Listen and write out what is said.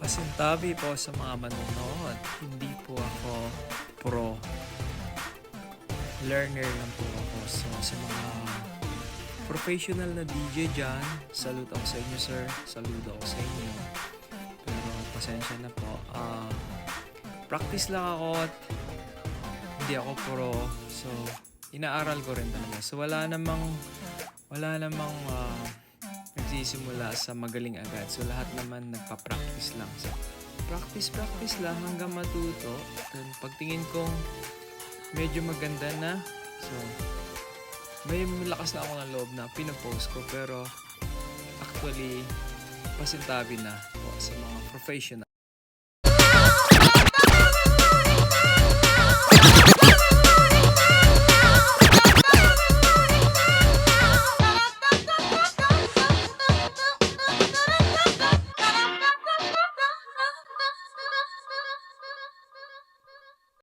Pasintabi po sa mga manonood. Hindi po ako pro. Learner lang po ako. So, sa mga professional na DJ dyan, salute ako sa inyo, sir. Saludo ako sa inyo. Pero, pasensya na po. Practice lang ako at hindi ako pro. So, inaaral ko rin talaga. So, wala namang nagsisimula sa magaling agad. So, lahat naman nagpa-practice lang. So, practice lang hanggang matuto. Then, pagtingin kong medyo maganda na, so, may lakas na ako ng loob na pinopost ko. Pero, actually, pasintabi na po sa mga professional.